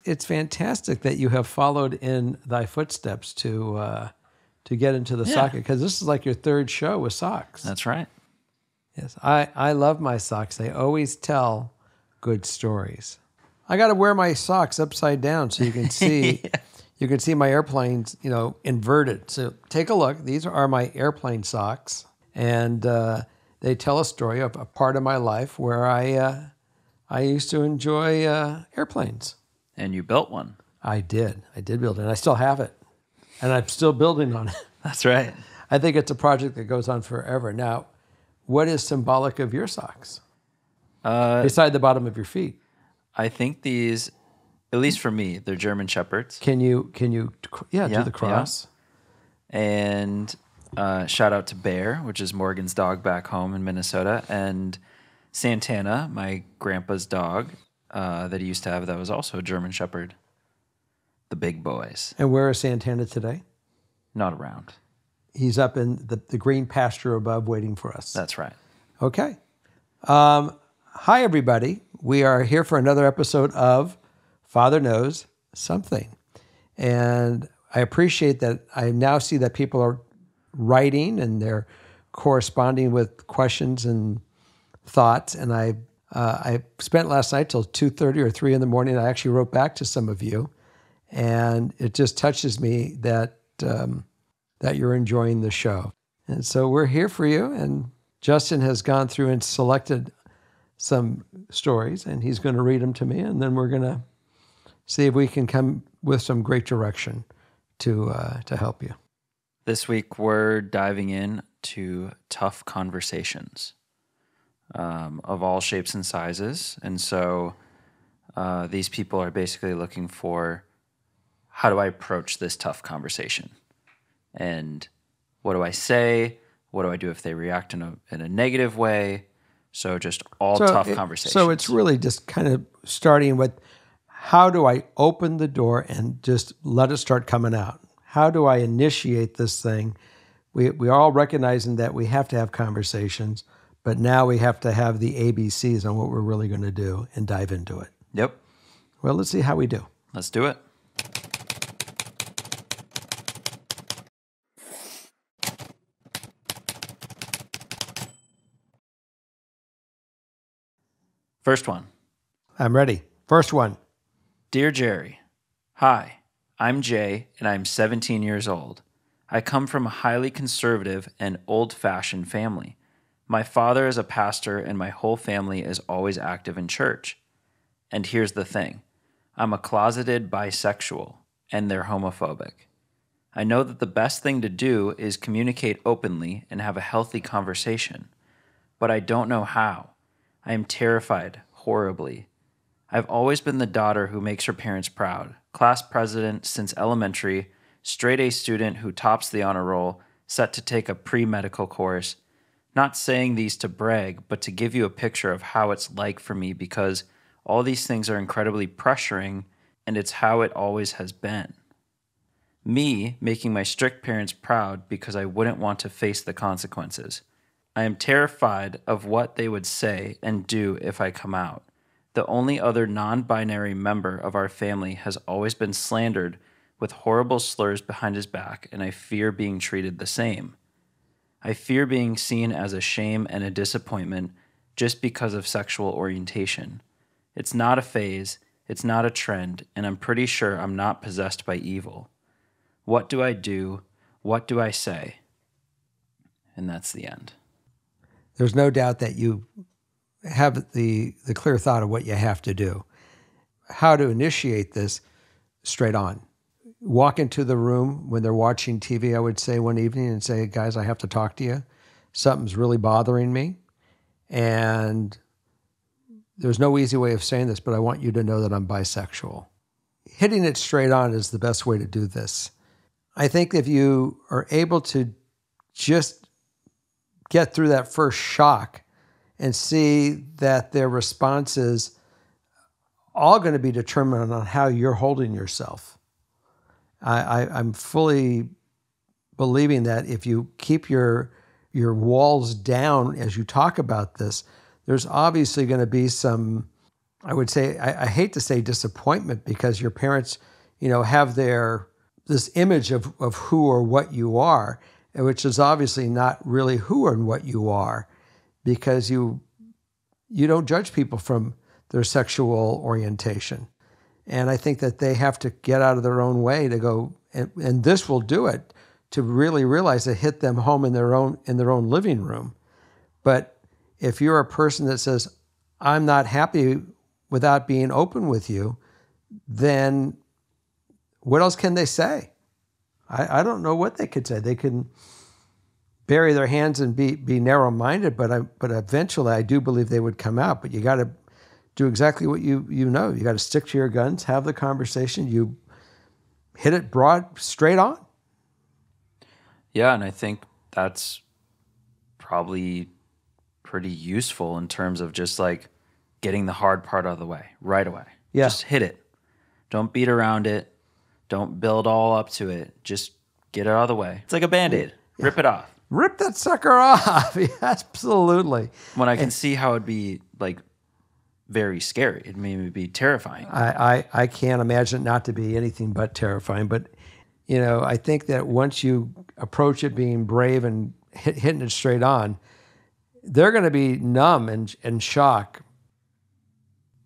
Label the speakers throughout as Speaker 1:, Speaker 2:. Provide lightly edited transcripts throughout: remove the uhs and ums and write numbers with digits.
Speaker 1: it's fantastic that you have followed in thy footsteps to get into the sock, because this is like your third show with socks.
Speaker 2: That's right.
Speaker 1: Yes, I love my socks. They always tell good stories. I got to wear my socks upside down so you can see you can see my airplanes, inverted. So take a look. These are my airplane socks, and they tell a story of a part of my life where I used to enjoy airplanes.
Speaker 2: And you built one.
Speaker 1: I did build it, and I still have it, and I'm still building on it.
Speaker 2: That's right.
Speaker 1: I think it's a project that goes on forever. Now, what is symbolic of your socks? Beside the bottom of your feet.
Speaker 2: I think these, at least for me, they're German Shepherds.
Speaker 1: Can you do the cross?
Speaker 2: Yeah. And shout out to Bear, which is Morgan's dog back home in Minnesota, and Santana, my grandpa's dog that he used to have that was also a German Shepherd. The big boys.
Speaker 1: And where is Santana today?
Speaker 2: Not around.
Speaker 1: He's up in the green pasture above waiting for us.
Speaker 2: That's right.
Speaker 1: Okay. Hi, everybody. We are here for another episode of Father Knows Something. And I appreciate that I now see that people are writing and they're corresponding with questions and thoughts. And I spent last night till 2:30 or 3 in the morning. I actually wrote back to some of you. And it just touches me that you're enjoying the show. And so we're here for you. And Justin has gone through and selected some stories, and he's going to read them to me, and then we're going to see if we can come with some great direction to help you.
Speaker 2: This week, we're diving in to tough conversations of all shapes and sizes. And so these people are basically looking for, how do I approach this tough conversation? And what do I say? What do I do if they react in a negative way? So just tough conversations.
Speaker 1: So it's really just kind of starting with, how do I open the door and just let it start coming out? How do I initiate this thing? We are all recognizing that we have to have conversations, but now we have to have the ABCs on what we're really going to do and dive into it.
Speaker 2: Yep.
Speaker 1: Well, let's see how we do.
Speaker 2: Let's do it. First one.
Speaker 1: I'm ready. First one.
Speaker 2: Dear Jerry, hi, I'm Jay, and I'm 17 years old. I come from a highly conservative and old-fashioned family. My father is a pastor, and my whole family is always active in church. And here's the thing. I'm a closeted bisexual, and they're homophobic. I know that the best thing to do is communicate openly and have a healthy conversation, but I don't know how. I am terrified, horribly. I've always been the daughter who makes her parents proud, class president since elementary, straight A student who tops the honor roll, set to take a pre-medical course. Not saying these to brag, but to give you a picture of how it's like for me, because all these things are incredibly pressuring, and it's how it always has been. Me making my strict parents proud because I wouldn't want to face the consequences. I am terrified of what they would say and do if I come out. The only other non-binary member of our family has always been slandered with horrible slurs behind his back, and I fear being treated the same. I fear being seen as a shame and a disappointment just because of sexual orientation. It's not a phase, it's not a trend, and I'm pretty sure I'm not possessed by evil. What do I do? What do I say? And that's the end.
Speaker 1: There's no doubt that you have the clear thought of what you have to do. How to initiate this, straight on. Walk into the room when they're watching TV, I would say, one evening and say, guys, I have to talk to you. Something's really bothering me. And there's no easy way of saying this, but I want you to know that I'm bisexual. Hitting it straight on is the best way to do this. I think if you are able to just get through that first shock and see that their response is all going to be determined on how you're holding yourself. I'm fully believing that if you keep your walls down as you talk about this, there's obviously going to be some I would say, I hate to say disappointment, because your parents, have this image of who or what you are, which is obviously not really who and what you are, because you don't judge people from their sexual orientation. And I think that they have to get out of their own way to go, and this will do it, to really realize it hit them home in their own living room. But if you're a person that says, I'm not happy without being open with you, then what else can they say? I don't know what they could say. They can bury their hands and be narrow-minded, but eventually I do believe they would come out. But you got to do exactly what you know. You got to stick to your guns, have the conversation. You hit it broad, straight on.
Speaker 2: Yeah, and I think that's probably pretty useful in terms of just like getting the hard part out of the way right away.
Speaker 1: Yeah.
Speaker 2: Just hit it. Don't beat around it. Don't build all up to it. Just get it out of the way. It's like a Band-Aid. Yeah. Rip it off.
Speaker 1: Rip that sucker off. Absolutely.
Speaker 2: When I can see how it'd be like very scary. It made me be terrifying.
Speaker 1: I can't imagine it not to be anything but terrifying. But, I think that once you approach it being brave and hitting it straight on, they're going to be numb and shock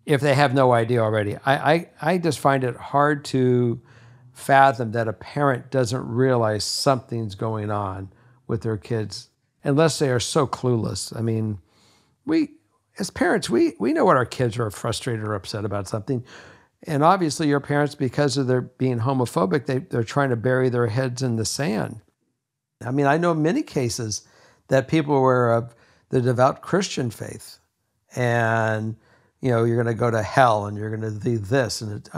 Speaker 1: if they have no idea already. I just find it hard to fathom that a parent doesn't realize something's going on with their kids unless they are so clueless. I mean, we, as parents, we know what our kids are frustrated or upset about something. And obviously your parents, because of their being homophobic, they're trying to bury their heads in the sand. I mean, I know many cases that people were of the devout Christian faith, and you're going to go to hell and you're going to do this. And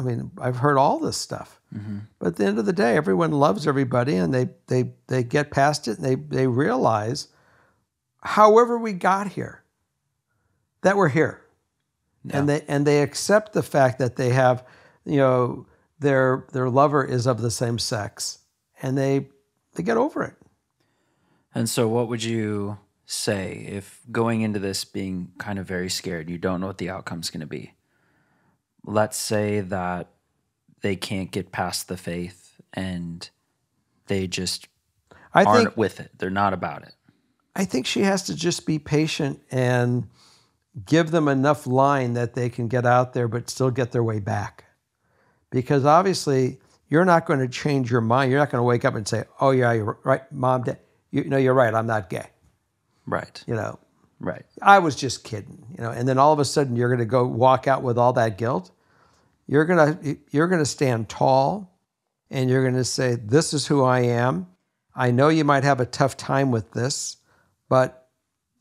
Speaker 1: I've heard all this stuff. Mm-hmm. But at the end of the day, everyone loves everybody, and they get past it, and they realize, however we got here, that we're here. Yeah. And they accept the fact that they have, their lover is of the same sex, and they get over it.
Speaker 2: And so what would you say if going into this being kind of very scared, you don't know what the outcome's going to be? Let's say that they can't get past the faith and they just aren't with it. They're not about it.
Speaker 1: I think she has to just be patient and give them enough line that they can get out there but still get their way back. Because obviously you're not going to change your mind. You're not going to wake up and say, oh yeah, you're right, Mom, Dad. You're right, I'm not gay.
Speaker 2: Right. Right.
Speaker 1: I was just kidding, and then all of a sudden you're going to go walk out with all that guilt. You're going to stand tall, and you're going to say, this is who I am. I know you might have a tough time with this, but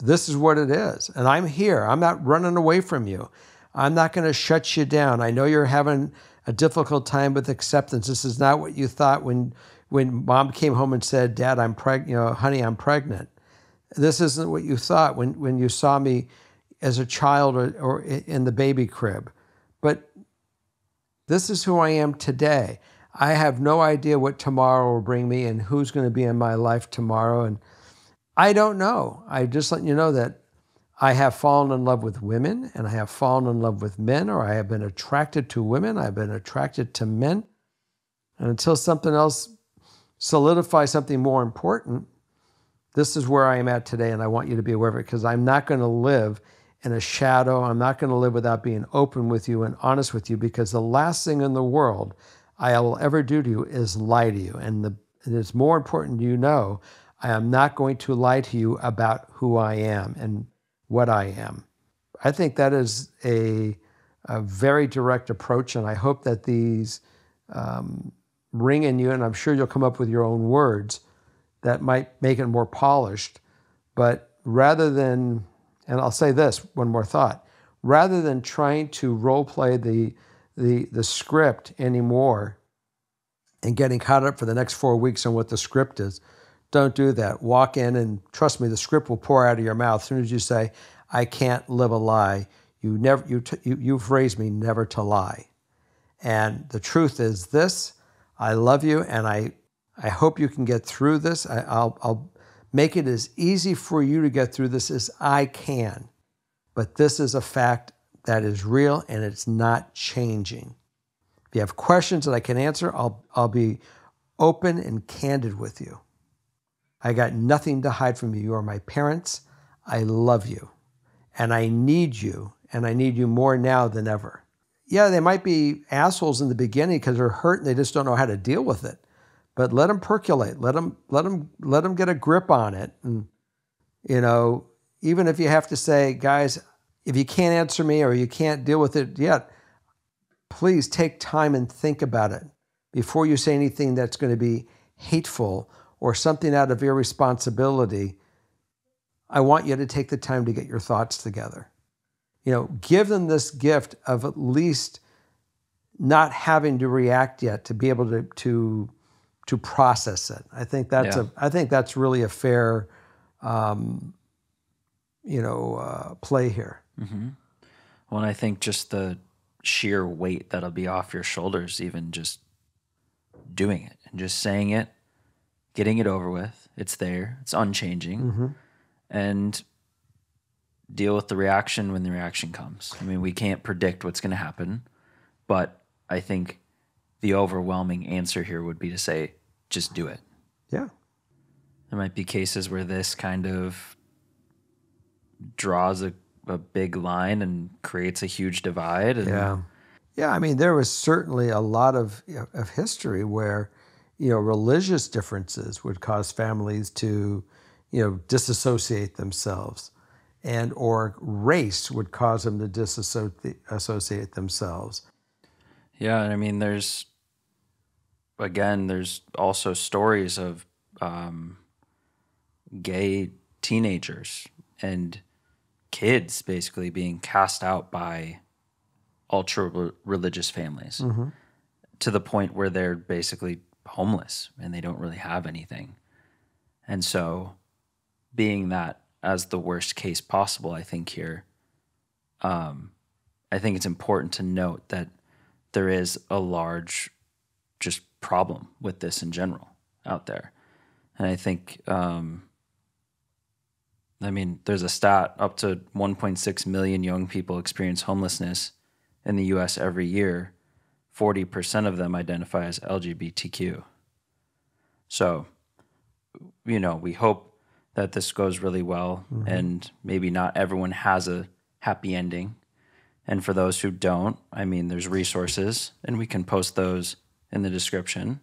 Speaker 1: this is what it is. And I'm here. I'm not running away from you. I'm not going to shut you down. I know you're having a difficult time with acceptance. This is not what you thought when Mom came home and said, Dad, I'm pregnant, honey, I'm pregnant. This isn't what you thought when you saw me as a child or in the baby crib. But this is who I am today. I have no idea what tomorrow will bring me and who's going to be in my life tomorrow. And I don't know. I just let you know that I have fallen in love with women, and I have fallen in love with men, or I have been attracted to women. I've been attracted to men. And until something else solidifies something more important, this is where I am at today, and I want you to be aware of it, because I'm not going to live in a shadow. I'm not going to live without being open with you and honest with you, because the last thing in the world I will ever do to you is lie to you. And it's more important I am not going to lie to you about who I am and what I am. I think that is a very direct approach, and I hope that these ring in you, and I'm sure you'll come up with your own words that might make it more polished. But rather than, and I'll say this, one more thought, rather than trying to role play the script anymore and getting caught up for the next 4 weeks on what the script is, don't do that. Walk in, and trust me, the script will pour out of your mouth as soon as you say, I can't live a lie. You've raised me never to lie. And the truth is this: I love you, and I hope you can get through this. I'll make it as easy for you to get through this as I can. But this is a fact that is real and it's not changing. If you have questions that I can answer, I'll be open and candid with you. I got nothing to hide from you. You are my parents. I love you. And I need you. And I need you more now than ever. Yeah, they might be assholes in the beginning because they're hurt and they just don't know how to deal with it. But let them percolate. Let them get a grip on it. And, even if you have to say, guys, if you can't answer me or you can't deal with it yet, please take time and think about it before you say anything that's going to be hateful or something out of irresponsibility. I want you to take the time to get your thoughts together. Give them this gift of at least not having to react yet, to be able to process it. I think that's really a fair play here.
Speaker 2: Mm-hmm. Well, and I think just the sheer weight that'll be off your shoulders, even just doing it and just saying it, getting it over with. It's there. It's unchanging.
Speaker 1: Mm-hmm.
Speaker 2: And deal with the reaction when the reaction comes. I mean, we can't predict what's going to happen, but I think the overwhelming answer here would be to say, just do it.
Speaker 1: Yeah.
Speaker 2: There might be cases where this kind of draws a big line and creates a huge divide. And
Speaker 1: Yeah. I mean, there was certainly a lot of history where, religious differences would cause families to, disassociate themselves, and or race would cause them to disassociate themselves.
Speaker 2: Yeah. And I mean, there's also stories of gay teenagers and kids basically being cast out by ultra religious families,
Speaker 1: Mm-hmm.
Speaker 2: to the point where they're basically homeless and they don't really have anything. And so being that as the worst case possible, I think here, I think it's important to note that there is a large just problem with this in general out there. And I think, there's a stat up to 1.6 million young people experience homelessness in the U.S. every year. 40% of them identify as LGBTQ. So, we hope that this goes really well, mm-hmm. and maybe not everyone has a happy ending. And for those who don't, there's resources, and we can post those in the description.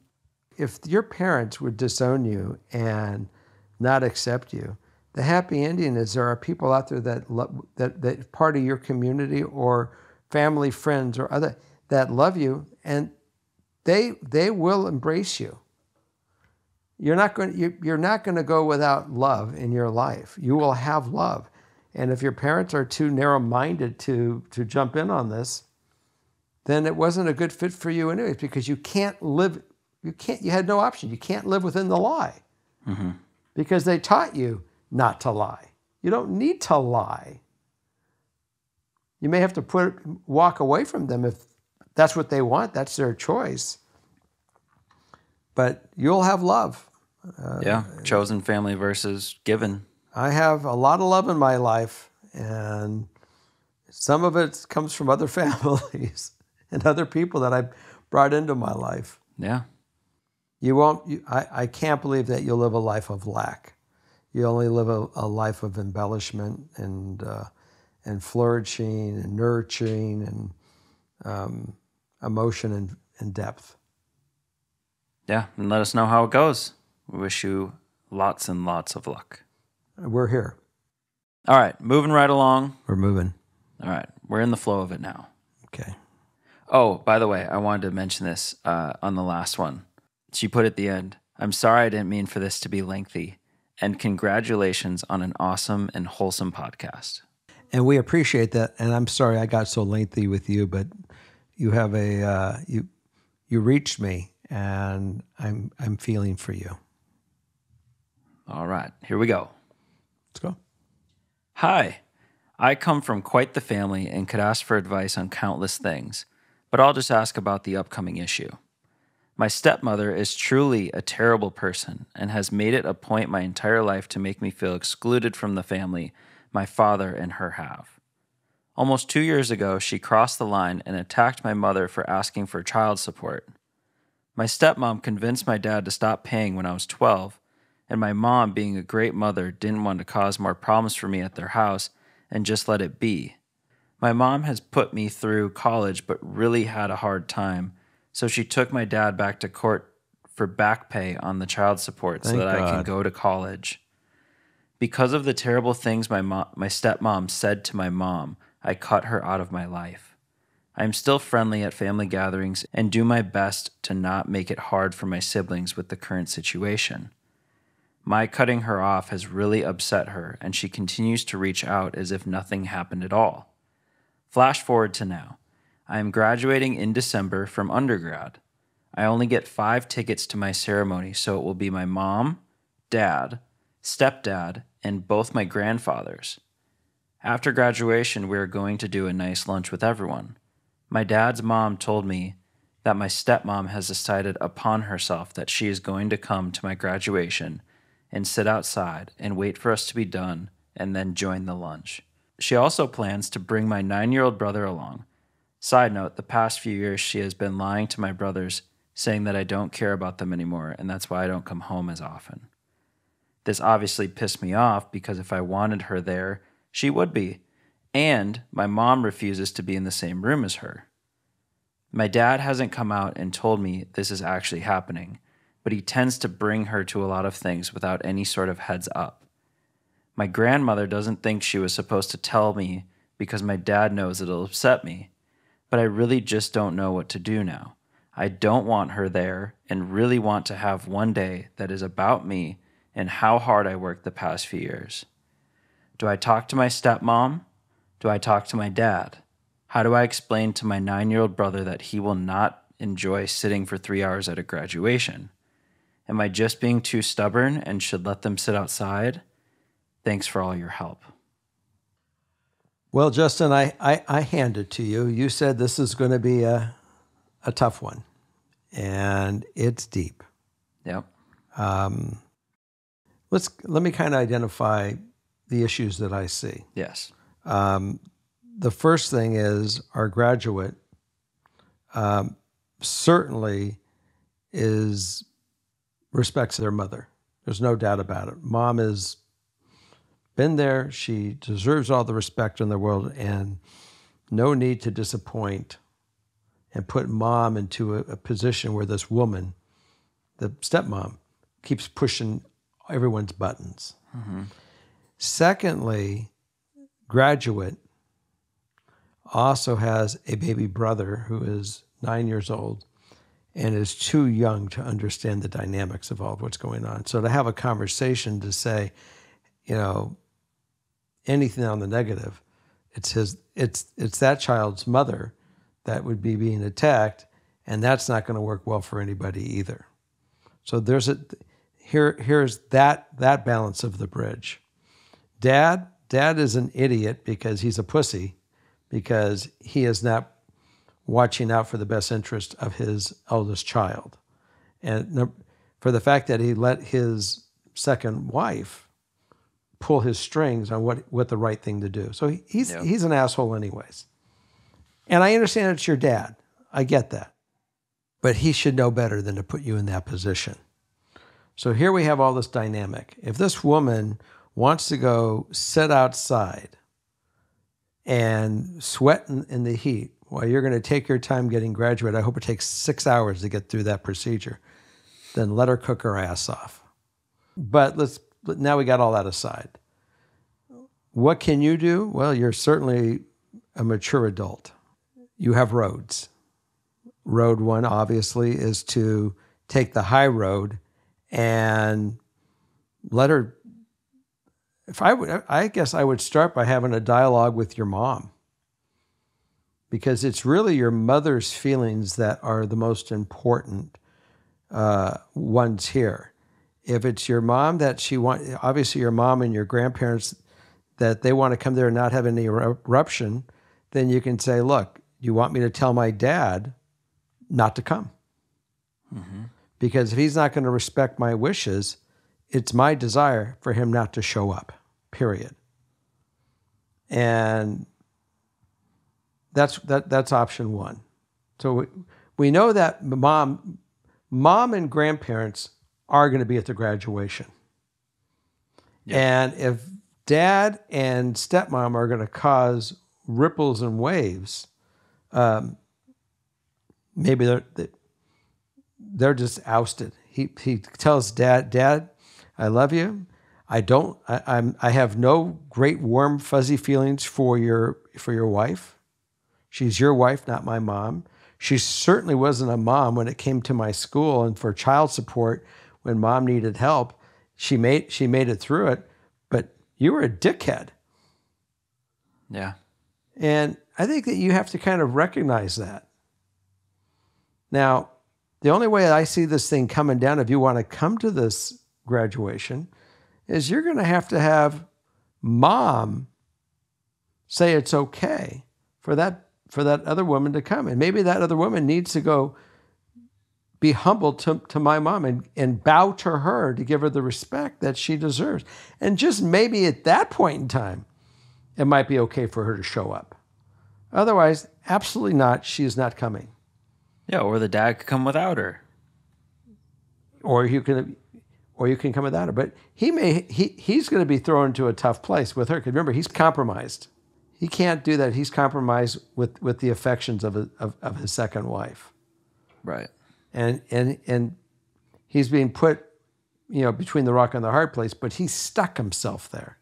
Speaker 1: If your parents would disown you and not accept you, the happy ending is there are people out there that part of your community or family, friends, or other that love you, and they will embrace you. You're not going to go without love in your life. You will have love, and if your parents are too narrow-minded to jump in on this, then it wasn't a good fit for you anyways, because you had no option. You can't live within the lie,
Speaker 2: mm-hmm.
Speaker 1: because they taught you not to lie. You don't need to lie. You may have to walk away from them if that's what they want. That's their choice. But you'll have love.
Speaker 2: Chosen family versus given.
Speaker 1: I have a lot of love in my life, and some of it comes from other families and other people that I brought into my life.
Speaker 2: Yeah.
Speaker 1: I can't believe that you'll live a life of lack. You only live a life of embellishment and flourishing and nurturing and emotion and depth.
Speaker 2: Yeah, and let us know how it goes. We wish you lots and lots of luck.
Speaker 1: We're here.
Speaker 2: All right, moving right along.
Speaker 1: We're moving.
Speaker 2: All right, we're in the flow of it now.
Speaker 1: Okay.
Speaker 2: Oh, by the way, I wanted to mention this on the last one. She put at the end, "I'm sorry I didn't mean for this to be lengthy. And congratulations on an awesome and wholesome podcast."
Speaker 1: And we appreciate that. And I'm sorry I got so lengthy with you, but you have you reached me, and I'm feeling for you.
Speaker 2: All right, here we go.
Speaker 1: Let's go.
Speaker 2: Hi, I come from quite the family and could ask for advice on countless things, but I'll just ask about the upcoming issue. My stepmother is truly a terrible person and has made it a point my entire life to make me feel excluded from the family my father and her have. Almost 2 years ago, she crossed the line and attacked my mother for asking for child support. My stepmom convinced my dad to stop paying when I was 12, and my mom, being a great mother, didn't want to cause more problems for me at their house and just let it be. My mom has put me through college but really had a hard time, so she took my dad back to court for back pay on the child support so
Speaker 1: Thank
Speaker 2: that I can
Speaker 1: God.
Speaker 2: go to college. Because of the terrible things my stepmom said to my mom, I cut her out of my life. I am still friendly at family gatherings and do my best to not make it hard for my siblings with the current situation. My cutting her off has really upset her, and she continues to reach out as if nothing happened at all. Flash forward to now. I am graduating in December from undergrad. I only get 5 tickets to my ceremony, so it will be my mom, dad, stepdad, and both my grandfathers. After graduation, we are going to do a nice lunch with everyone. My dad's mom told me that my stepmom has decided upon herself that she is going to come to my graduation and sit outside and wait for us to be done and then join the lunch. She also plans to bring my 9-year-old brother along. Side note, the past few years she has been lying to my brothers, saying that I don't care about them anymore and that's why I don't come home as often. This obviously pissed me off because if I wanted her there, she would be. And my mom refuses to be in the same room as her. My dad hasn't come out and told me this is actually happening, but he tends to bring her to a lot of things without any sort of heads up. My grandmother doesn't think she was supposed to tell me because my dad knows it'll upset me, but I really just don't know what to do now. I don't want her there and really want to have one day that is about me and how hard I worked the past few years. Do I talk to my stepmom? Do I talk to my dad? How do I explain to my 9-year-old brother that he will not enjoy sitting for 3 hours at a graduation? Am I just being too stubborn and should let them sit outside? Thanks for all your help.
Speaker 1: Well, Justin, I hand it to you. You said this is going to be a tough one, and it's deep.
Speaker 2: Yep.
Speaker 1: Let me kind of identify the issues that I see.
Speaker 2: Yes.
Speaker 1: The first thing is our graduate certainly respects their mother. There's no doubt about it. Mom has been there. She deserves all the respect in the world and no need to disappoint and put mom into a position where this woman, the stepmom, keeps pushing everyone's buttons.
Speaker 2: Mm-hmm.
Speaker 1: Secondly, graduate also has a baby brother who is 9 years old and is too young to understand the dynamics of all of what's going on. So to have a conversation to say, anything on the negative, it's that child's mother that would be being attacked, and that's not going to work well for anybody either. So here's that balance of the bridge. Dad is an idiot because he's a pussy, because he is not watching out for the best interest of his eldest child. And for the fact that he let his second wife pull his strings on what the right thing to do. So he's an asshole anyways. And I understand it's your dad. I get that. But he should know better than to put you in that position. So here we have all this dynamic. If this woman wants to go sit outside and sweat in the heat while you're going to take your time getting graduated, I hope it takes 6 hours to get through that procedure, then let her cook her ass off. But now we got all that aside. What can you do? Well, you're certainly a mature adult. You have roads. Road one, obviously, is to take the high road and let her. I guess I would start by having a dialogue with your mom, because it's really your mother's feelings that are the most important ones here. If it's your mom obviously your mom and your grandparents, that they want to come there and not have any eruption, then you can say, look, you want me to tell my dad not to come? Mm-hmm. Because if he's not going to respect my wishes, it's my desire for him not to show up, period. And That's option one. So we know that mom and grandparents are going to be at the graduation.
Speaker 2: Yeah.
Speaker 1: And if dad and stepmom are going to cause ripples and waves, maybe they're just ousted. He tells dad, I love you. I have no great warm fuzzy feelings for your wife. She's your wife, not my mom. She certainly wasn't a mom when it came to my school and for child support when mom needed help. She made it through it, but you were a dickhead.
Speaker 2: Yeah.
Speaker 1: And I think that you have to kind of recognize that. Now, the only way I see this thing coming down, if you want to come to this graduation, is you're going to have mom say it's okay for that other woman to come. And maybe that other woman needs to go be humble to my mom and bow to her to give her the respect that she deserves. And just maybe at that point in time, it might be okay for her to show up. Otherwise, absolutely not. She is not coming.
Speaker 2: Yeah, or the dad could come without her.
Speaker 1: Or you can come without her. But he's going to be thrown into a tough place with her. Because remember, he's compromised. He can't do that. He's compromised with the affections of his second wife.
Speaker 2: Right.
Speaker 1: And he's being put, between the rock and the hard place, but he's stuck himself there.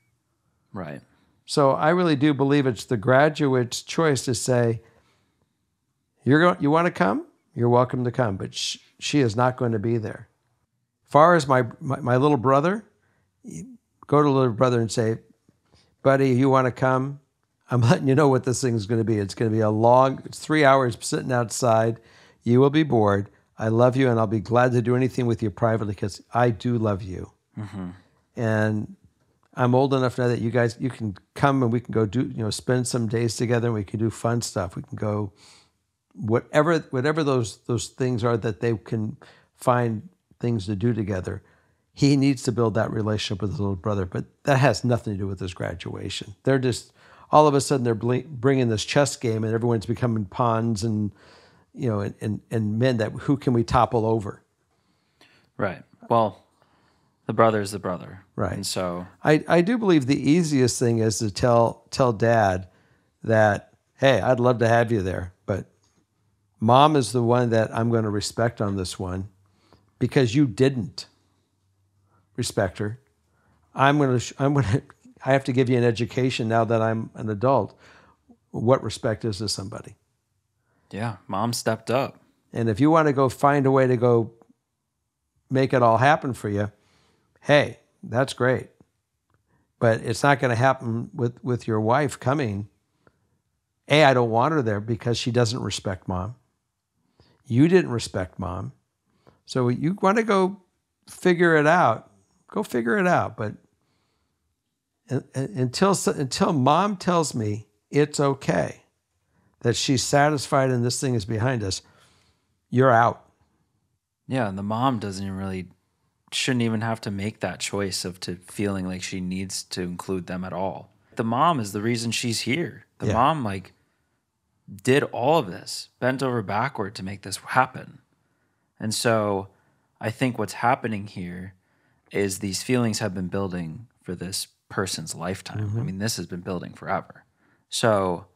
Speaker 2: Right.
Speaker 1: So I really do believe it's the graduate's choice to say, you want to come? You're welcome to come, but she is not going to be there. As far as my little brother, go to little brother and say, buddy, you want to come? I'm letting you know what this thing is going to be. It's going to be it's 3 hours sitting outside. You will be bored. I love you, and I'll be glad to do anything with you privately because I do love you. Mm-hmm. And I'm old enough now that you can come and we can go spend some days together and we can do fun stuff. We can go whatever those things are that they can find things to do together. He needs to build that relationship with his little brother, but that has nothing to do with his graduation. They're just, all of a sudden they're bringing this chess game and everyone's becoming pawns and men that who can we topple over?
Speaker 2: Right. Well, the brother is the brother.
Speaker 1: Right.
Speaker 2: And so
Speaker 1: I do believe the easiest thing is to tell dad that, hey, I'd love to have you there, but mom is the one that I'm going to respect on this one because you didn't respect her. I have to give you an education now that I'm an adult. What respect is to somebody?
Speaker 2: Yeah, mom stepped up.
Speaker 1: And if you want to go find a way to go make it all happen for you, hey, that's great. But it's not going to happen with your wife coming. I don't want her there because she doesn't respect mom. You didn't respect mom. So you want to go figure it out. Go figure it out. But until mom tells me it's okay, that she's satisfied and this thing is behind us, you're out.
Speaker 2: Yeah, and the mom shouldn't even have to make that choice of feeling like she needs to include them at all. The mom is the reason she's here. The mom did all of this, bent over backward to make this happen. And so I think what's happening here is these feelings have been building for this person's lifetime. Mm-hmm. I mean, this has been building forever. So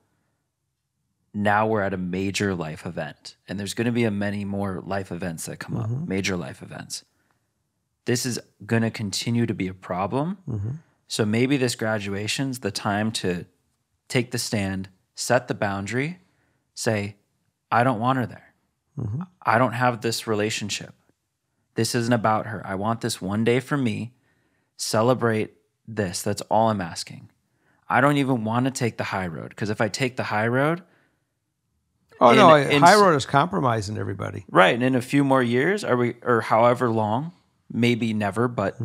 Speaker 2: now we're at a major life event, and there's going to be many more life events that come up, major life events. This is going to continue to be a problem. Mm-hmm. So maybe this graduation's the time to take the stand, set the boundary, say, I don't want her there. Mm-hmm. I don't have this relationship. This isn't about her. I want this one day for me. Celebrate this. That's all I'm asking. I don't even want to take the high road, because if I take the high road,
Speaker 1: high road is compromising everybody.
Speaker 2: Right. And in a few more years, or however long, maybe never, but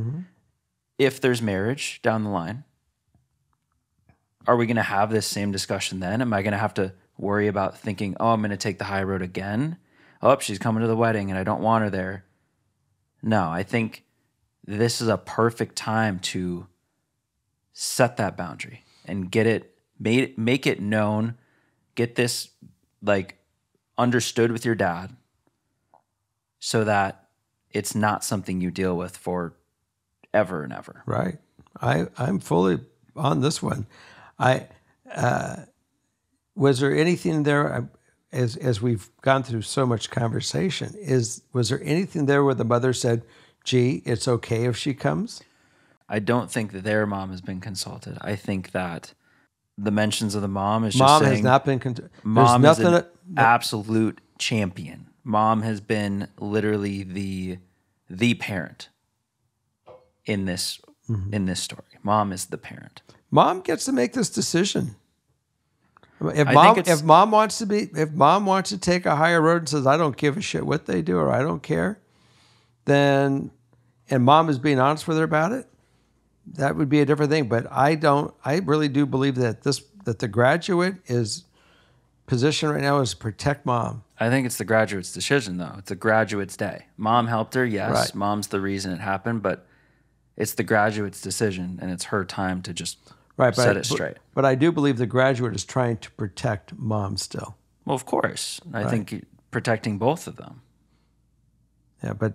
Speaker 2: if there's marriage down the line, are we going to have this same discussion then? Am I going to have to worry about thinking, I'm going to take the high road again? Oh, she's coming to the wedding and I don't want her there. No, I think this is a perfect time to set that boundary and make it known, get this like understood with your dad so that it's not something you deal with for ever and ever.
Speaker 1: Right. I'm fully on this one. I was there anything there as we've gone through so much conversation, was there anything there where the mother said, gee, it's okay if she comes?
Speaker 2: I don't think that their mom has been consulted. I think that the mentions of the mom is just
Speaker 1: Mom
Speaker 2: saying
Speaker 1: has not been
Speaker 2: mom
Speaker 1: there's
Speaker 2: is an
Speaker 1: nothing
Speaker 2: absolute champion. Mom has been literally the parent in this story. Mom is the parent.
Speaker 1: Mom gets to make this decision. If
Speaker 2: think
Speaker 1: mom wants to take a higher road and says, I don't give a shit what they do or I don't care, then, and mom is being honest with her about it, that would be a different thing. But I really do believe that the graduate is position right now is to protect mom.
Speaker 2: I think it's the graduate's decision, though. It's the graduate's day. Mom helped her, yes.
Speaker 1: Right.
Speaker 2: Mom's the reason it happened, but it's the graduate's decision, and it's her time to just set it straight.
Speaker 1: But I do believe the graduate is trying to protect mom still.
Speaker 2: Well, of course. I think protecting both of them.
Speaker 1: Yeah, but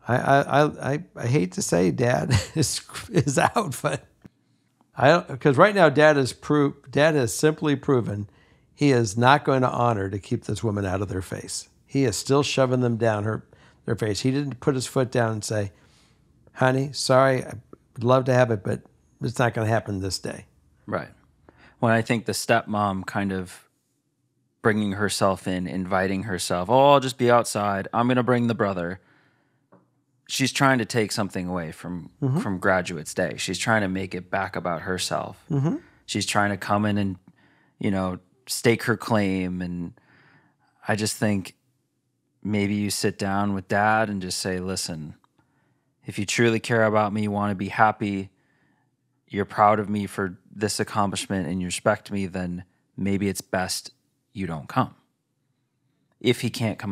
Speaker 1: I hate to say dad is out, but because right now dad has simply proven he is not going to honor to keep this woman out of their face. He is still shoving them down their face. He didn't put his foot down and say, honey, sorry, I'd love to have it, but it's not going to happen this day.
Speaker 2: Right. When I think the stepmom kind of bringing herself in, inviting herself, oh, I'll just be outside. I'm going to bring the brother. She's trying to take something away from graduate's day. She's trying to make it back about herself. Mm-hmm. She's trying to come in and, stake her claim. And I just think maybe you sit down with dad and just say, listen, if you truly care about me, you want to be happy, you're proud of me for this accomplishment and you respect me, then maybe it's best you don't come. If he can't come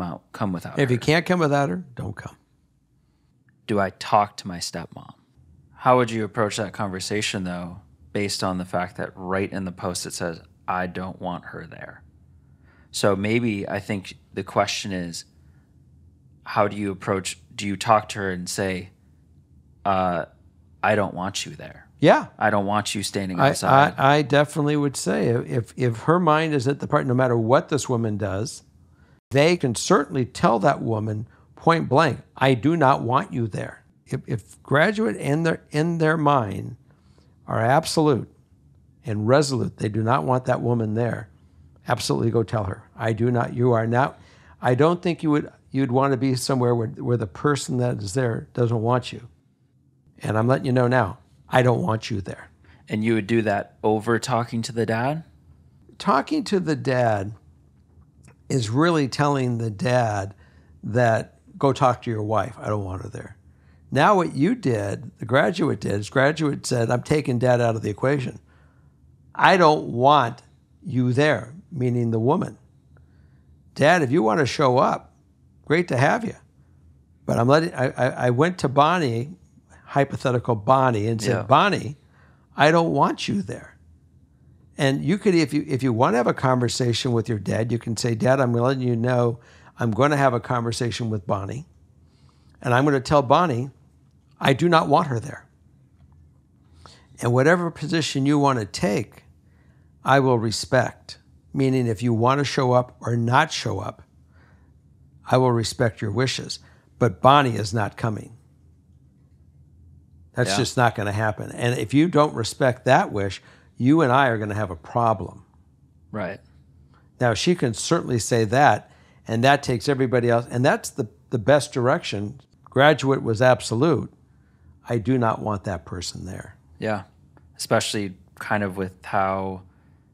Speaker 2: without her.
Speaker 1: If he can't come without her, don't come.
Speaker 2: Do I talk to my stepmom? How would you approach that conversation, though, based on the fact that right in the post it says, I don't want her there? So maybe I think the question is, how do you talk to her and say, I don't want you there?
Speaker 1: Yeah.
Speaker 2: I don't want you standing outside.
Speaker 1: I definitely would say if her mind is at the part, no matter what this woman does, they can certainly tell that woman point blank, I do not want you there. If graduate in their mind are absolute and resolute, they do not want that woman there, absolutely go tell her, I do not, you are not. I don't think you'd want to be somewhere where the person that is there doesn't want you. And I'm letting you know now, I don't want you there.
Speaker 2: And you would do that over talking to the dad?
Speaker 1: Talking to the dad is really telling the dad that, go talk to your wife. I don't want her there. Now what you did, the graduate did, is graduate said, I'm taking dad out of the equation. I don't want you there, meaning the woman. Dad, if you want to show up, great to have you. But I went to Bonnie, hypothetical Bonnie, and said, Bonnie, I don't want you there. And you could, if you want to have a conversation with your dad, you can say, Dad, I'm letting you know I'm going to have a conversation with Bonnie, and I'm going to tell Bonnie I do not want her there. And whatever position you want to take, I will respect. Meaning if you want to show up or not show up, I will respect your wishes. But Bonnie is not coming. That's just not going to happen. And if you don't respect that wish, you and I are going to have a problem.
Speaker 2: Right.
Speaker 1: Now, she can certainly say that, and that takes everybody else. And that's the best direction. Graduate was absolute. I do not want that person there.
Speaker 2: Yeah. Especially kind of with how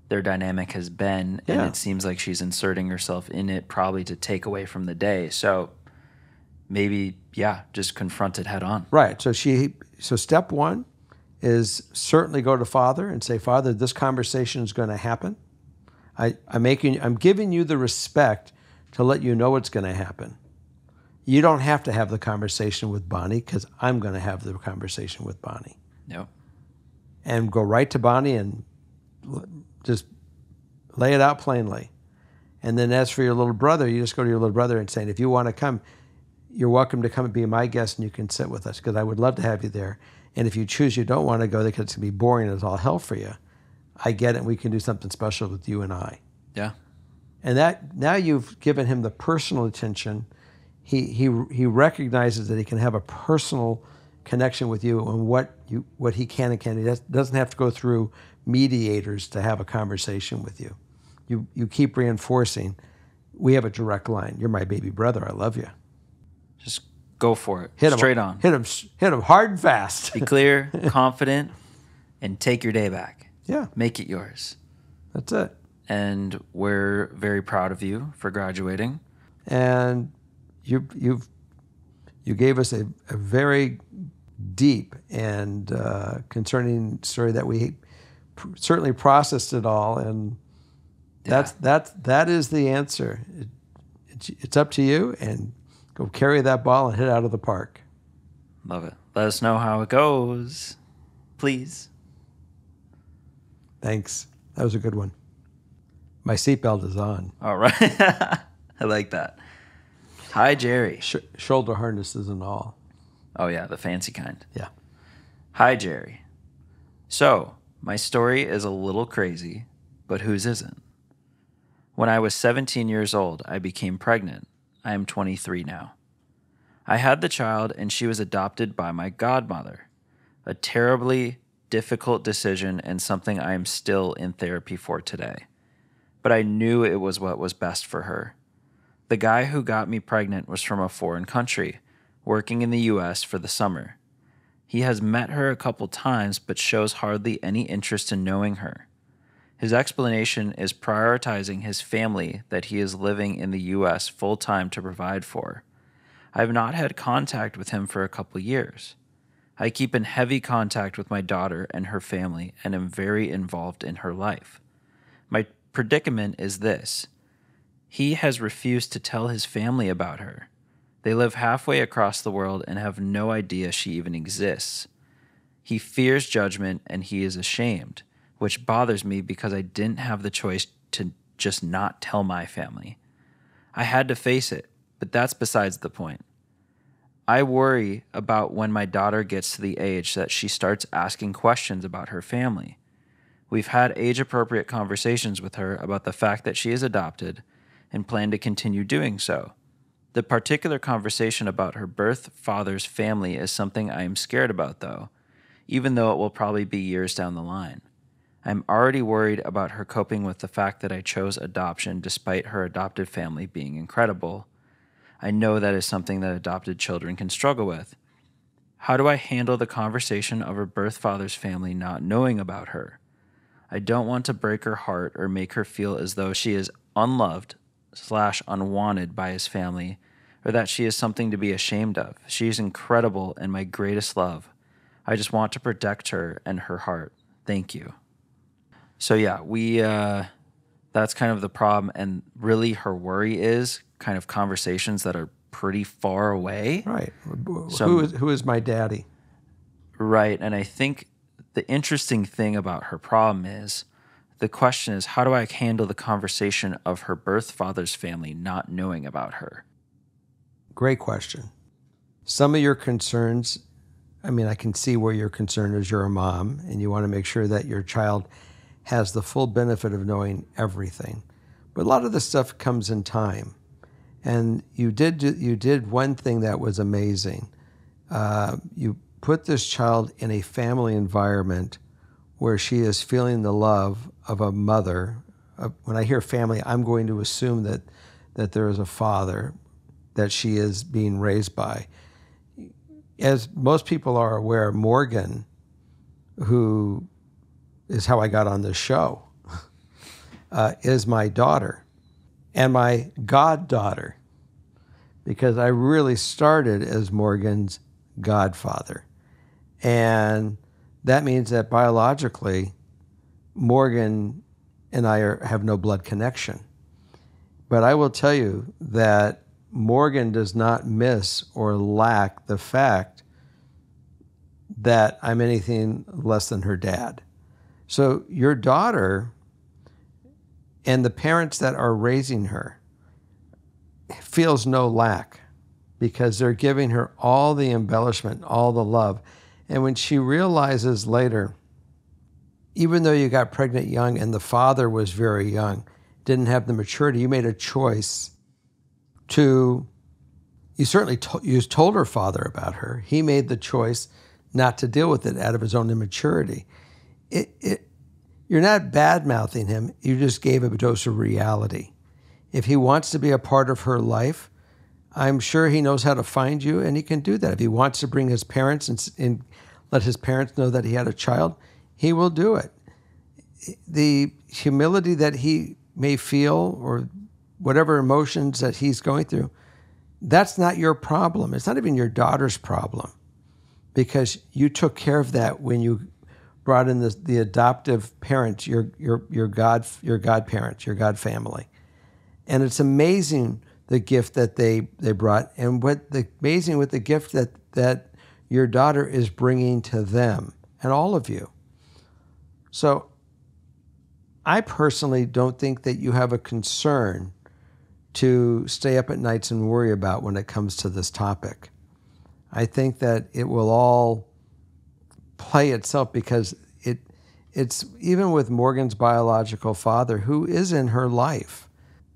Speaker 2: their dynamic has been. And it seems like she's inserting herself in it probably to take away from the day. So maybe, just confront it head on.
Speaker 1: Right. So step one is certainly go to Father and say, Father, this conversation is going to happen. I'm giving you the respect to let you know it's going to happen. You don't have to have the conversation with Bonnie because I'm going to have the conversation with Bonnie.
Speaker 2: Yep.
Speaker 1: And go right to Bonnie and just Lay it out plainly. And then as for your little brother, you just go to your little brother and say, if you want to come, you're welcome to come and be my guest and you can sit with us because I would love to have you there. And if you choose you don't want to go because it's going to be boring and it's all hell for you, I get it. We can do something special with you and I.
Speaker 2: Yeah.
Speaker 1: And that now you've given him the personal attention. He recognizes that he can have a personal connection with you and what he can and can't. He doesn't have to go through mediators to have a conversation with you. You keep reinforcing, we have a direct line. You're my baby brother. I love you.
Speaker 2: Just go for it.
Speaker 1: Hit him
Speaker 2: straight on.
Speaker 1: Hit him hard and fast.
Speaker 2: Be clear, confident, and take your day back.
Speaker 1: Yeah.
Speaker 2: Make it yours.
Speaker 1: That's it.
Speaker 2: And we're very proud of you for graduating.
Speaker 1: And you gave us a very deep and concerning story that we certainly processed it all, and that is the answer. It's up to you, and go carry that ball and hit it out of the park.
Speaker 2: Love it. Let us know how it goes, please.
Speaker 1: Thanks. That was a good one. My seatbelt is on.
Speaker 2: All right. I like that. Hi, Jerry.
Speaker 1: Shoulder harnesses and all.
Speaker 2: Oh, yeah, the fancy kind.
Speaker 1: Yeah.
Speaker 2: Hi, Jerry. So, my story is a little crazy, but whose isn't? When I was 17 years old, I became pregnant. I am 23 now. I had the child, and she was adopted by my godmother. A terribly difficult decision and something I am still in therapy for today. But I knew it was what was best for her. The guy who got me pregnant was from a foreign country, working in the U.S. for the summer. He has met her a couple times, but shows hardly any interest in knowing her. His explanation is prioritizing his family that he is living in the U.S. full-time to provide for. I have not had contact with him for a couple years. I keep in heavy contact with my daughter and her family and am very involved in her life. My predicament is this. He has refused to tell his family about her. They live halfway across the world and have no idea she even exists. He fears judgment and he is ashamed, which bothers me because I didn't have the choice to just not tell my family. I had to face it, but that's besides the point. I worry about when my daughter gets to the age that she starts asking questions about her family. We've had age-appropriate conversations with her about the fact that she is adopted and plan to continue doing so. The particular conversation about her birth father's family is something I am scared about, though, even though it will probably be years down the line. I'm already worried about her coping with the fact that I chose adoption despite her adopted family being incredible. I know that is something that adopted children can struggle with. How do I handle the conversation of her birth father's family not knowing about her? I don't want to break her heart or make her feel as though she is unloved/unwanted by his family, or that she is something to be ashamed of. She is incredible and my greatest love. I just want to protect her and her heart. Thank you. So yeah, that's kind of the problem, and really her worry is kind of conversations that are pretty far away.
Speaker 1: Right. Who is my daddy?
Speaker 2: Right, and I think the interesting thing about her problem is, the question is, how do I handle the conversation of her birth father's family not knowing about her?
Speaker 1: Great question. Some of your concerns, I can see where your concern is. You're a mom, and you want to make sure that your child has the full benefit of knowing everything. But a lot of this stuff comes in time. And you did one thing that was amazing. You put this child in a family environment where she is feeling the love of a mother. When I hear family, I'm going to assume that there is a father that she is being raised by. As most people are aware, Morgan, who is how I got on this show, is my daughter and my goddaughter, because I really started as Morgan's godfather. And that means that biologically, Morgan and I have no blood connection. But I will tell you that Morgan does not miss or lack the fact that I'm anything less than her dad. So your daughter And the parents that are raising her feels no lack because they're giving her all the embellishment, all the love. And when she realizes later, even though you got pregnant young and the father was very young, didn't have the maturity, you made a choice to, you certainly you told her father about her. He made the choice not to deal with it out of his own immaturity. You're not bad-mouthing him. You just gave him a dose of reality. If he wants to be a part of her life, I'm sure he knows how to find you, and he can do that. If he wants to bring his parents and let his parents know that he had a child, he will do it. The humility that he may feel or whatever emotions that he's going through, that's not your problem. It's not even your daughter's problem because you took care of that when you brought in the adoptive parents, your godparents, your god family. And it's amazing the gift that they brought and amazing with the gift that your daughter is bringing to them and all of you. So I personally don't think that you have a concern to stay up at nights and worry about when it comes to this topic. I think that it will all play itself because it's even with Morgan's biological father, who is in her life,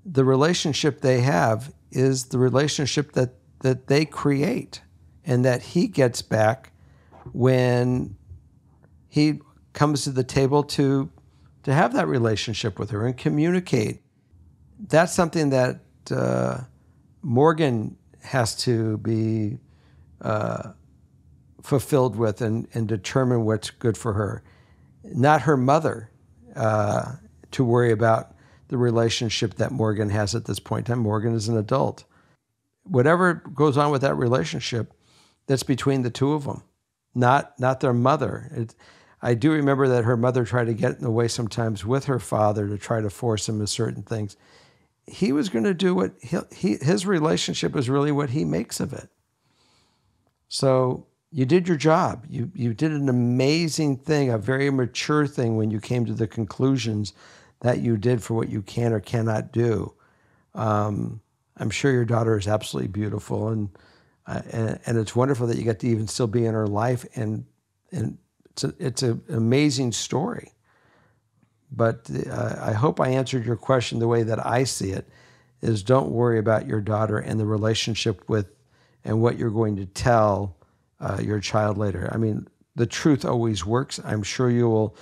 Speaker 1: the relationship they have is the relationship that they create and that he gets back when he comes to the table to have that relationship with her and communicate. That's something that Morgan has to be fulfilled with and determine what's good for her. Not her mother to worry about the relationship that Morgan has at this point in time. Morgan is an adult. Whatever goes on with that relationship, that's between the two of them, not their mother. I do remember that her mother tried to get in the way sometimes with her father to try to force him to certain things. He was going to do what his relationship is really what he makes of it. So you did your job. You did an amazing thing, a very mature thing when you came to the conclusions that you did for what you can or cannot do. I'm sure your daughter is absolutely beautiful, and it's wonderful that you get to even still be in her life, and it's an amazing story. But I hope I answered your question the way that I see it, is don't worry about your daughter and the relationship with and what you're going to tell your child later. I mean, the truth always works. I'm sure you will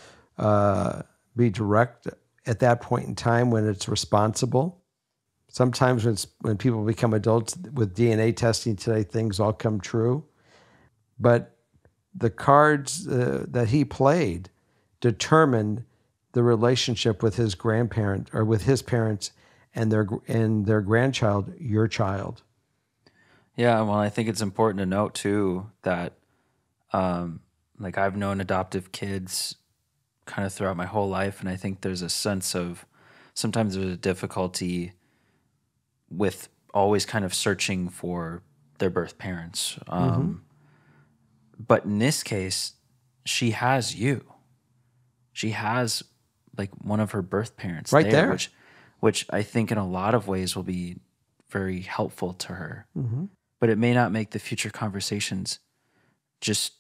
Speaker 1: be direct at that point in time when it's responsible. Sometimes when people become adults with DNA testing today, things all come true. But the cards that he played determined the relationship with his grandparent or with his parents and their grandchild, your child.
Speaker 2: Yeah, well, I think it's important to note too that, like, I've known adoptive kids kind of throughout my whole life, and I think there's a sense of sometimes there's a difficulty with always kind of searching for their birth parents. But in this case, she has you. She has like one of her birth parents
Speaker 1: right there.
Speaker 2: Which I think in a lot of ways will be very helpful to her. Mm-hmm. But it may not make the future conversations just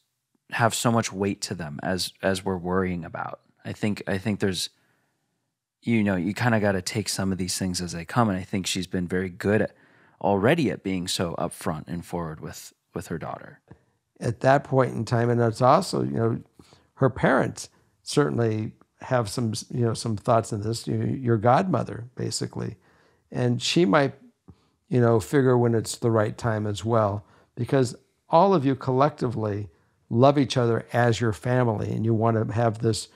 Speaker 2: have so much weight to them as we're worrying about. I think there's, you kind of got to take some of these things as they come. And I think she's been very good already at being so upfront and forward with her daughter.
Speaker 1: At that point in time, and it's also, her parents certainly have some thoughts in this, your godmother, basically. And she might, figure when it's the right time as well, because all of you collectively love each other as your family and you want to have this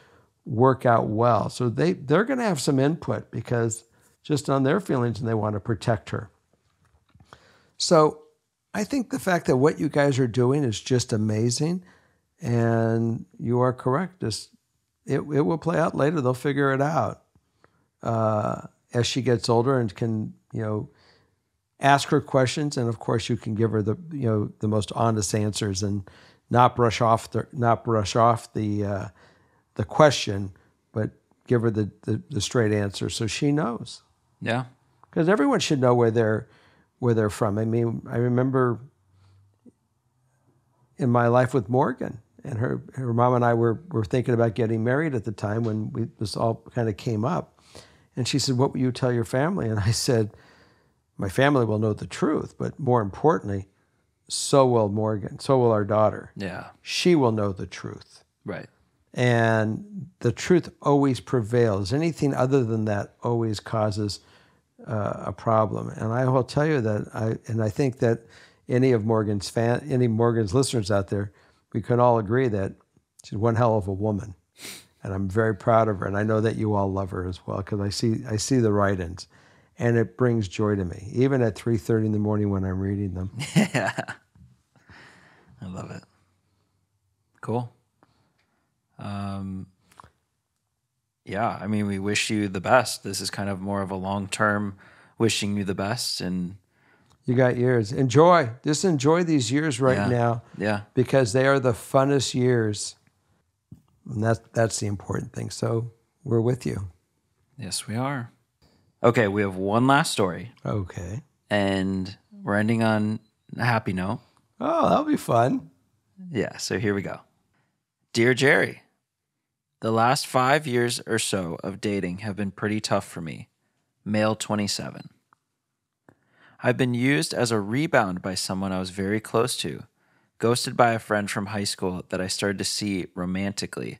Speaker 1: work out well. So they're going to have some input because just on their feelings, and they want to protect her. So I think the fact that what you guys are doing is just amazing, and you are correct. It will play out later. They'll figure it out as she gets older and can, ask her questions. And of course, you can give her the most honest answers and not brush off the question, but give her the straight answer so she knows.
Speaker 2: Yeah.
Speaker 1: Because everyone should know where they're from. I mean, I remember in my life with Morgan, and her mom and I were thinking about getting married at the time when this all kind of came up. And she said, "What will you tell your family?" And I said, "My family will know the truth, but more importantly, so will Morgan, so will our daughter.
Speaker 2: Yeah.
Speaker 1: She will know the truth."
Speaker 2: Right.
Speaker 1: And the truth always prevails. Anything other than that always causes a problem. And I will tell you that I think that any Morgan's listeners out there, we can all agree that she's one hell of a woman. And I'm very proud of her. And I know that you all love her as well, because I see the write-ins. And it brings joy to me, even at 3:30 in the morning when I'm reading them.
Speaker 2: Yeah. I love it. Cool. Yeah, I mean, we wish you the best. This is kind of more of a long-term wishing you the best. And
Speaker 1: You got years. Just enjoy these years right now.
Speaker 2: Yeah.
Speaker 1: Because they are the funnest years. And that's the important thing. So we're with you.
Speaker 2: Yes, we are. Okay, we have one last story.
Speaker 1: Okay.
Speaker 2: And we're ending on a happy note.
Speaker 1: Oh, that'll be fun.
Speaker 2: Yeah, so here we go. Dear Jerry, the last 5 years or so of dating have been pretty tough for me. Male 27. I've been used as a rebound by someone I was very close to, ghosted by a friend from high school that I started to see romantically,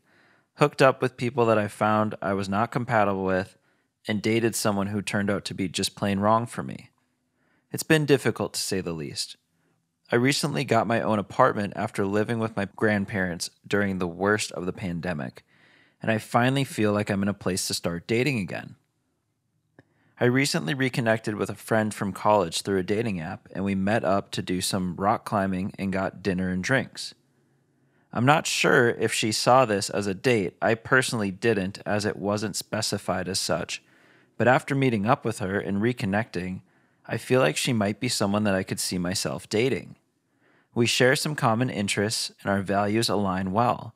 Speaker 2: hooked up with people that I found I was not compatible with, and dated someone who turned out to be just plain wrong for me. It's been difficult to say the least. I recently got my own apartment after living with my grandparents during the worst of the pandemic, and I finally feel like I'm in a place to start dating again. I recently reconnected with a friend from college through a dating app, and we met up to do some rock climbing and got dinner and drinks. I'm not sure if she saw this as a date. I personally didn't, as it wasn't specified as such. But after meeting up with her and reconnecting, I feel like she might be someone that I could see myself dating. We share some common interests, and our values align well.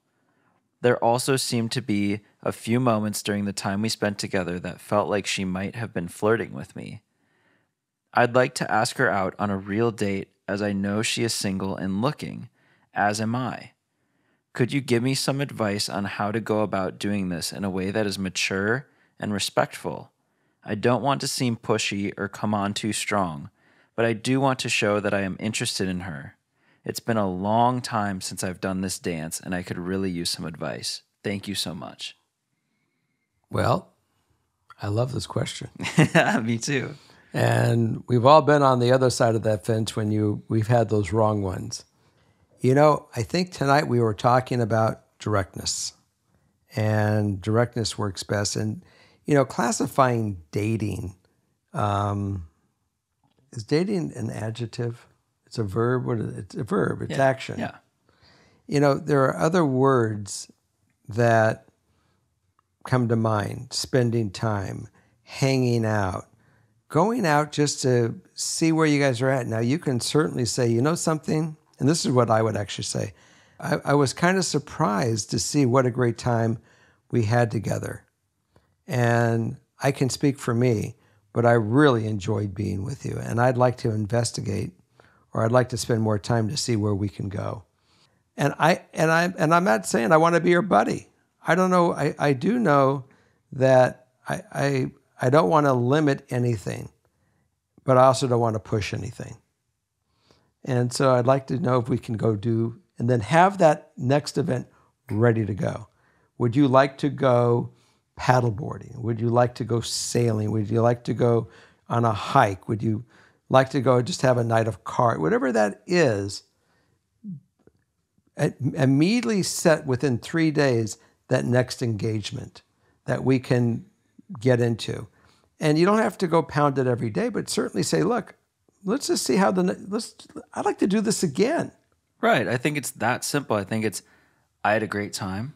Speaker 2: There also seemed to be a few moments during the time we spent together that felt like she might have been flirting with me. I'd like to ask her out on a real date, as I know she is single and looking, as am I. Could you give me some advice on how to go about doing this in a way that is mature and respectful? I don't want to seem pushy or come on too strong, but I do want to show that I am interested in her. It's been a long time since I've done this dance, and I could really use some advice. Thank you so much.
Speaker 1: Well, I love this question.
Speaker 2: Me too.
Speaker 1: And we've all been on the other side of that fence when we've had those wrong ones. You know, I think tonight we were talking about directness, and directness works best. And, you know, classifying dating, is dating an adjective? It's a verb. It's a verb. It's action.
Speaker 2: Yeah.
Speaker 1: You know, there are other words that come to mind: spending time, hanging out, going out just to see where you guys are at. Now, you can certainly say, you know something, and this is what I would actually say. I was kind of surprised to see what a great time we had together. And I can speak for me, but I really enjoyed being with you. And I'd like to investigate, or I'd like to spend more time to see where we can go. And I'm not saying I want to be your buddy. I don't know. I do know that I don't want to limit anything, but I also don't want to push anything. And so I'd like to know if we can go do, and then have that next event ready to go. Would you like to go paddleboarding? Would you like to go sailing? Would you like to go on a hike? Would you like to go just have a night of card? Whatever that is, immediately set within 3 days that next engagement that we can get into. And you don't have to go pound it every day, but certainly say, look, let's just see how I'd like to do this again.
Speaker 2: Right. I think it's that simple. I think I had a great time.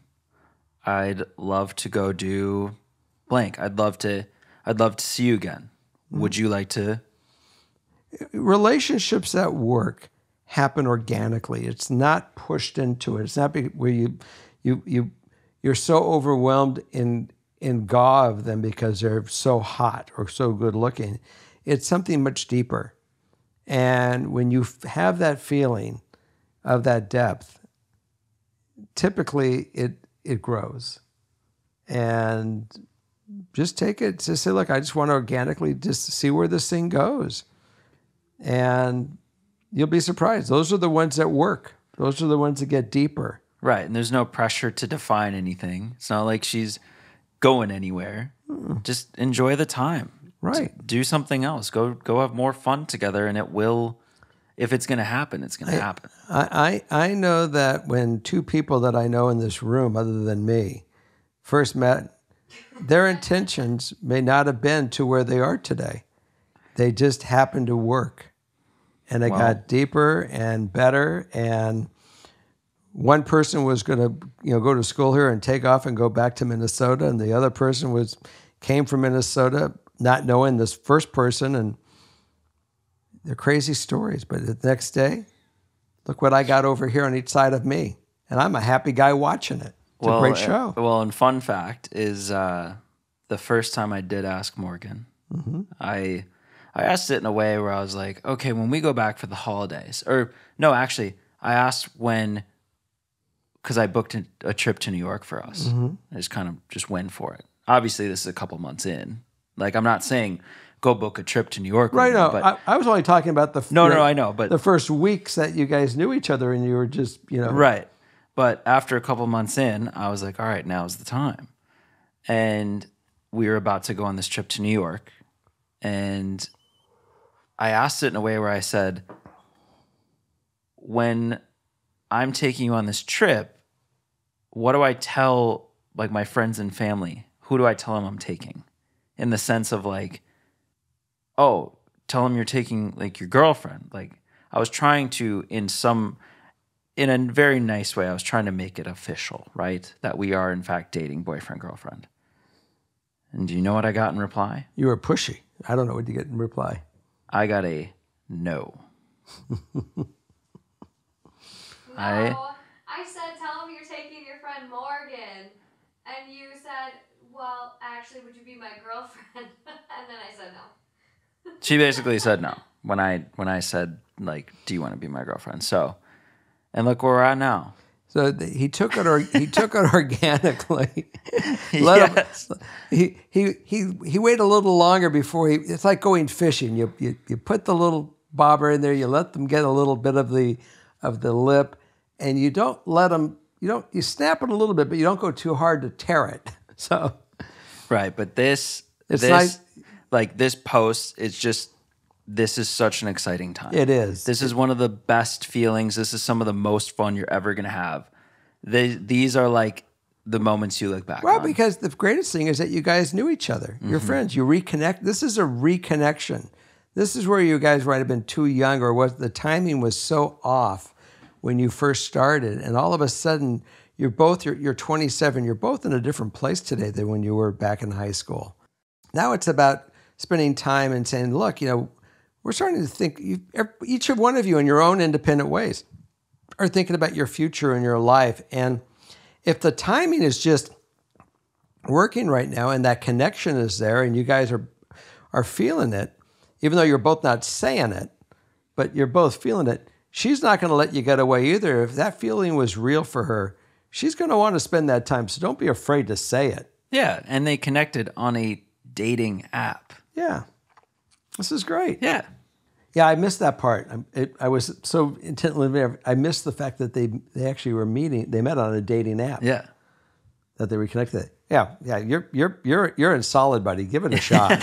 Speaker 2: I'd love to go do blank. I'd love to see you again. Would you like to?
Speaker 1: Relationships at work happen organically. It's not pushed into it. It's not where you're so overwhelmed in in awe of them because they're so hot or so good looking. It's something much deeper. And when you have that feeling of that depth, typically it grows. And just take it to say, look, I just want to organically just see where this thing goes. And you'll be surprised. Those are the ones that work. Those are the ones that get deeper.
Speaker 2: Right. And there's no pressure to define anything. It's not like she's going anywhere. Just enjoy the time.
Speaker 1: Right.
Speaker 2: Do something else. Go have more fun together, and it will, if it's going to happen, it's going to happen.
Speaker 1: I know that when two people that I know in this room, other than me, first met, their intentions may not have been to where they are today. They just happened to work. And it got deeper and better. And one person was going to, go to school here and take off and go back to Minnesota, and the other person came from Minnesota, not knowing this first person, and they're crazy stories. But the next day, look what I got over here on each side of me, and I'm a happy guy watching it. It's a great show.
Speaker 2: And fun fact is, the first time I did ask Morgan, I asked it in a way where I was like, okay, when we go back for the holidays, or no, actually, I asked when, because I booked a trip to New York for us. I just went for it. Obviously, this is a couple months in. Like, I'm not saying go book a trip to New York.
Speaker 1: Right, no. But I was only talking about
Speaker 2: I know, but
Speaker 1: the first weeks that you guys knew each other and you were just,
Speaker 2: Right. But after a couple months in, I was like, all right, now's the time. And we were about to go on this trip to New York. And I asked it in a way where I said, when I'm taking you on this trip, what do I tell like my friends and family? Who do I tell them I'm taking? In the sense of like, oh, tell them you're taking like your girlfriend. Like, I was trying to, in a very nice way, I was trying to make it official, right? That we are in fact dating boyfriend, girlfriend. And do you know what I got in reply?
Speaker 1: You were pushy. I don't know what you get in reply.
Speaker 2: I got a no.
Speaker 3: I said, tell him you're taking your friend Morgan. And you said, well, actually, would you be my girlfriend? And then I said no.
Speaker 2: She basically said no when I said, like, do you want to be my girlfriend? So, and look where we're at now.
Speaker 1: So he took it organically.
Speaker 2: Yes.
Speaker 1: He waited a little longer before it's like going fishing. You put the little bobber in there, you let them get a little bit of the lip, and you don't let them, you snap it a little bit, but you don't go too hard to tear it. So
Speaker 2: right, but this
Speaker 1: nice.
Speaker 2: Like this post, this is such an exciting time.
Speaker 1: It is.
Speaker 2: This is one of the best feelings. This is some of the most fun you're ever going to have. These are like the moments you look back on.
Speaker 1: Because the greatest thing is that you guys knew each other. You're friends. You reconnect. This is a reconnection. This is where you guys might have been too young, or the timing was so off when you first started. And all of a sudden, you're 27. You're both in a different place today than when you were back in high school. Now it's about spending time and saying, look, we're starting to think, each of one of you in your own independent ways are thinking about your future and your life. And if the timing is just working right now and that connection is there and you guys are feeling it, even though you're both not saying it, but you're both feeling it, she's not going to let you get away either. If that feeling was real for her, she's going to want to spend that time. So don't be afraid to say it.
Speaker 2: Yeah, and they connected on a dating app.
Speaker 1: Yeah. This is great.
Speaker 2: Yeah.
Speaker 1: Yeah, I missed that part. I was so intently, I missed the fact that they actually were meeting. They met on a dating app.
Speaker 2: Yeah.
Speaker 1: That they reconnected. Yeah. You're in solid, buddy. Give it a shot.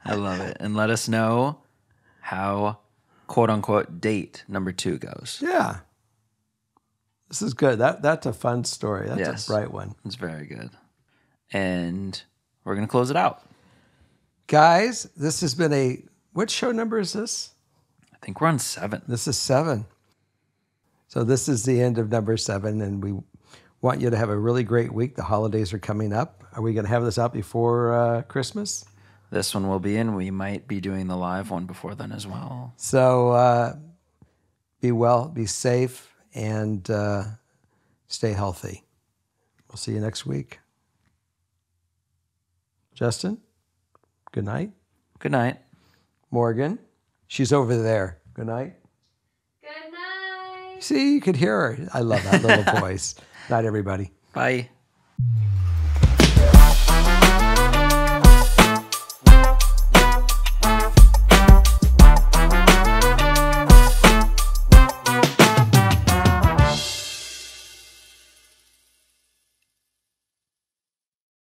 Speaker 2: I love it. And let us know how, quote unquote, date number 2 goes.
Speaker 1: Yeah. This is good. That's a fun story. That's a bright one.
Speaker 2: It's very good. And we're going to close it out.
Speaker 1: Guys, this has been what show number is this?
Speaker 2: I think we're on 7.
Speaker 1: This is 7. So this is the end of number 7, and we want you to have a really great week. The holidays are coming up. Are we going to have this out before Christmas?
Speaker 2: This one will be in. We might be doing the live one before then as well.
Speaker 1: So be well, be safe, and stay healthy. We'll see you next week. Justin, good night.
Speaker 2: Good night.
Speaker 1: Morgan, she's over there. Good night.
Speaker 3: Good night.
Speaker 1: See, you could hear her. I love that little voice. Night, everybody.
Speaker 2: Bye.